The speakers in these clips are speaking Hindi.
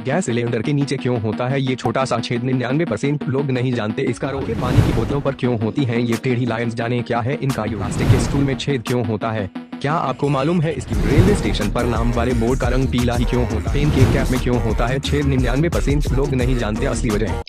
गैस सिलेंडर के नीचे क्यों होता है ये छोटा सा छेद? 99% लोग नहीं जानते इसका। रोके पानी की बोतलों पर क्यों होती हैं ये टेढ़ी लाइंस? जाने क्या है इनका यूज? प्लास्टिक के स्टूल में छेद क्यों होता है? क्या आपको मालूम है इसकी? रेलवे स्टेशन पर नाम वाले बोर्ड का रंग पीला ही क्यों होता है? पेन के कैप में क्यों होता है छेद? 99% लोग नहीं जानते असली वजह।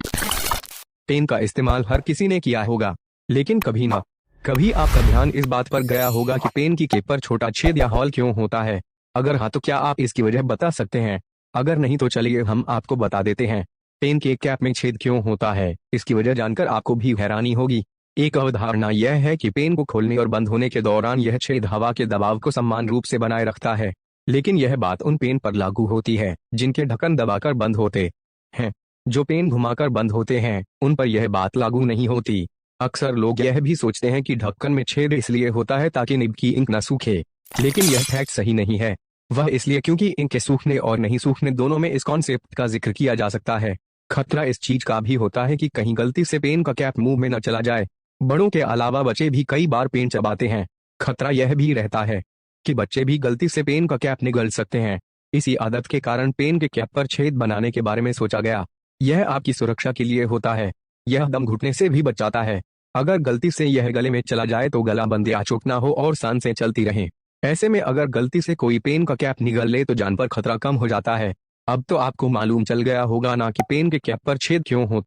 पेन का इस्तेमाल हर किसी ने किया होगा, लेकिन कभी आपका ध्यान इस बात पर गया होगा कि पेन की कैप पर छोटा छेद या हॉल क्यों होता है? अगर हाँ तो क्या आप इसकी वजह बता सकते हैं? अगर नहीं तो चलिए हम आपको बता देते हैं। पेन के कैप में छेद क्यों होता है इसकी वजह जानकर आपको भी हैरानी होगी। एक अवधारणा यह है कि पेन को खोलने और बंद होने के दौरान यह छेद हवा के दबाव को समान रूप से बनाए रखता है, लेकिन यह बात उन पेन पर लागू होती है जिनके ढक्कन दबाकर बंद होते हैं। जो पेन घुमाकर बंद होते हैं उन पर यह बात लागू नहीं होती। अक्सर लोग यह भी सोचते हैं कि ढक्कन में छेद इसलिए होता है ताकि निब की इंक न सूखे, लेकिन यह फैक्ट सही नहीं है। वह इसलिए क्योंकि इंक के सूखने और नहीं सूखने दोनों में इस कॉन्सेप्ट का जिक्र किया जा सकता है। खतरा इस चीज का भी होता है कि कहीं गलती से पेन का कैप मुंह में न चला जाए। बड़ों के अलावा बच्चे भी कई बार पेन चबाते हैं। खतरा यह भी रहता है कि बच्चे भी गलती से पेन का कैप निगल सकते हैं। इसी आदत के कारण पेन के कैप पर छेद बनाने के बारे में सोचा गया। यह आपकी सुरक्षा के लिए होता है। यह दम घुटने से भी बचाता है। अगर गलती से यह गले में चला जाए तो गला बंद या चुप ना हो और सांसें चलती रहें। ऐसे में अगर गलती से कोई पेन का कैप निगल ले तो जान पर खतरा कम हो जाता है। अब तो आपको मालूम चल गया होगा ना कि पेन के कैप पर छेद क्यों हो।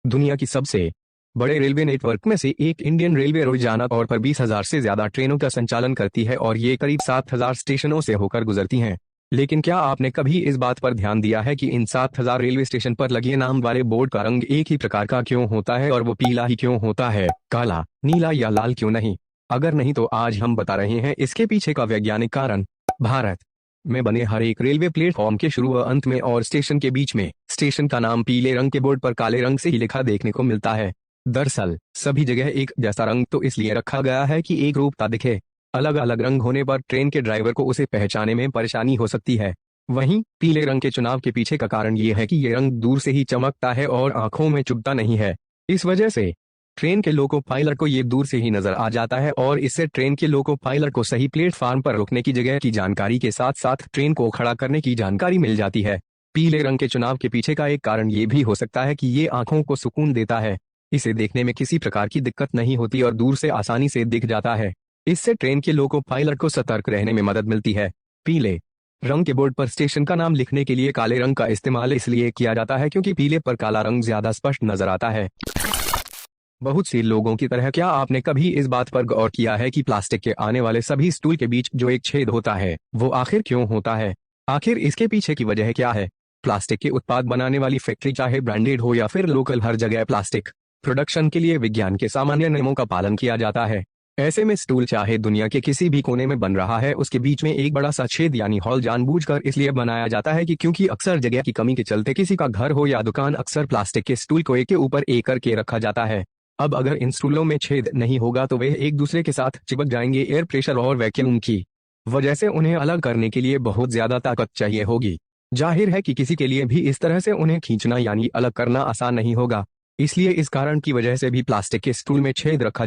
दुनिया की सबसे बड़े रेलवे नेटवर्क में से एक इंडियन रेलवे रोजाना तौर पर 20,000 से ज्यादा ट्रेनों का संचालन करती है और ये करीब 7,000 स्टेशनों से होकर गुजरती हैं। लेकिन क्या आपने कभी इस बात पर ध्यान दिया है कि इन 7,000 रेलवे स्टेशन पर लगे नाम वाले बोर्ड का रंग एक ही प्रकार का क्यों होता है और वो पीला ही क्यों होता है? काला, नीला या लाल क्यों नहीं? अगर नहीं तो आज हम बता रहे हैं इसके पीछे का वैज्ञानिक कारण। भारत में बने हर एक रेलवे प्लेटफॉर्म के शुरू व अंत में और स्टेशन के बीच में स्टेशन का नाम पीले रंग के बोर्ड पर काले रंग से ही लिखा देखने को मिलता है। दरअसल सभी जगह एक जैसा रंग तो इसलिए रखा गया है कि एक रूपता दिखे। अलग अलग रंग होने पर ट्रेन के ड्राइवर को उसे पहचानने में परेशानी हो सकती है। वहीं पीले रंग के चुनाव के पीछे का कारण ये है कि ये रंग दूर से ही चमकता है और आंखों में चुभता नहीं है। इस वजह से ट्रेन के लोको पायलट को ये दूर से ही नजर आ जाता है और इससे ट्रेन के लोको पायलट को सही प्लेटफार्म पर रुकने की जगह की जानकारी के साथ साथ ट्रेन को खड़ा करने की जानकारी मिल जाती है। पीले रंग के चुनाव के पीछे का एक कारण ये भी हो सकता है कि ये आंखों को सुकून देता है। इसे देखने में किसी प्रकार की दिक्कत नहीं होती और दूर से आसानी से दिख जाता है। इससे ट्रेन के लोको पायलट को सतर्क रहने में मदद मिलती है। पीले रंग के बोर्ड पर स्टेशन का नाम लिखने के लिए काले रंग का इस्तेमाल इसलिए किया जाता है क्योंकि पीले पर काला रंग ज्यादा स्पष्ट नजर आता है। बहुत से लोगों की तरह क्या आपने कभी इस बात पर गौर किया है कि प्लास्टिक के आने वाले सभी स्टूल के बीच जो एक छेद होता है वो आखिर क्यों होता है? आखिर इसके पीछे की वजह क्या है? प्लास्टिक के उत्पाद बनाने वाली फैक्ट्री चाहे ब्रांडेड हो या फिर लोकल, हर जगह प्लास्टिक प्रोडक्शन के लिए विज्ञान के सामान्य नियमों का पालन किया जाता है। ऐसे में स्टूल चाहे दुनिया के किसी भी कोने में बन रहा है उसके बीच में एक बड़ा सा छेद यानी हॉल जानबूझकर इसलिए बनाया जाता है कि क्योंकि अक्सर जगह की कमी के चलते किसी का घर हो या दुकान अक्सर प्लास्टिक के स्टूल को एक के ऊपर एक करके रखा जाता है। अब अगर इन स्टूलों में छेद नहीं होगा तो वे एक दूसरे के साथ चिपक जाएंगे। एयर प्रेशर और वैक्यूम की वजह से उन्हें अलग करने के लिए बहुत ज्यादा ताकत चाहिए होगी। जाहिर है कि किसी के लिए भी इस तरह से उन्हें खींचना यानी अलग करना आसान नहीं होगा। इसलिए इस कारण की वजह से भी प्लास्टिक के स्टूल में छेद रखा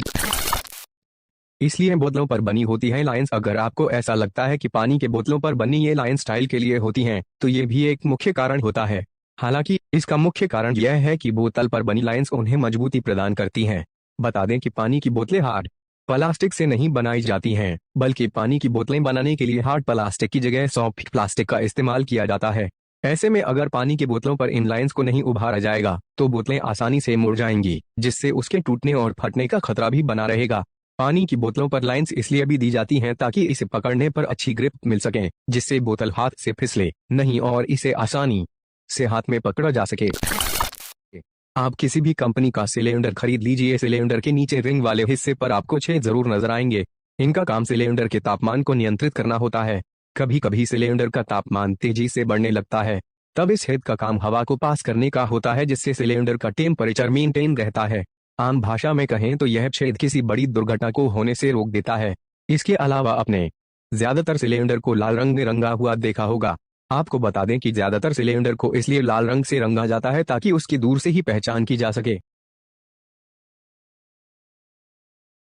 इसलिए बोतलों पर बनी होती है लाइंस। अगर आपको ऐसा लगता है कि पानी के बोतलों पर बनी ये लाइन स्टाइल के लिए होती हैं, तो ये भी एक मुख्य कारण होता है। हालांकि इसका मुख्य कारण यह है कि बोतल पर बनी लाइंस उन्हें मजबूती प्रदान करती हैं। बता दें कि पानी की बोतलें हार्ड प्लास्टिक से नहीं बनाई जाती हैं, बल्कि पानी की बोतलें बनाने के लिए हार्ड प्लास्टिक की जगह सॉफ्ट प्लास्टिक का इस्तेमाल किया जाता है। ऐसे में अगर पानी की बोतलों पर इन लाइंस को नहीं उभारा जाएगा तो बोतलें आसानी से मुड़ जाएंगी, जिससे उसके टूटने और फटने का खतरा भी बना रहेगा। पानी की बोतलों पर लाइंस इसलिए भी दी जाती हैं ताकि इसे पकड़ने पर अच्छी ग्रिप मिल सके, जिससे बोतल हाथ से फिसले नहीं और इसे आसानी से हाथ में पकड़ा जा सके। आप किसी भी कंपनी का सिलेंडर खरीद लीजिए, सिलेंडर के नीचे रिंग वाले हिस्से पर आपको छेद जरूर नजर आएंगे। इनका काम सिलेंडर के तापमान को नियंत्रित करना होता है। कभी कभी सिलेंडर का तापमान तेजी से बढ़ने लगता है, तब इस छेद का काम हवा को पास करने का होता है, जिससे सिलेंडर का टेम्परेचर मेंटेन रहता है। आम भाषा में कहें तो यह छेद किसी बड़ी दुर्घटना को होने से रोक देता है। इसके अलावा आपने ज्यादातर सिलेंडर को लाल रंग में रंगा हुआ देखा होगा। आपको बता दें कि ज्यादातर सिलेंडर को इसलिए लाल रंग से रंगा जाता है ताकि उसकी दूर से ही पहचान की जा सके।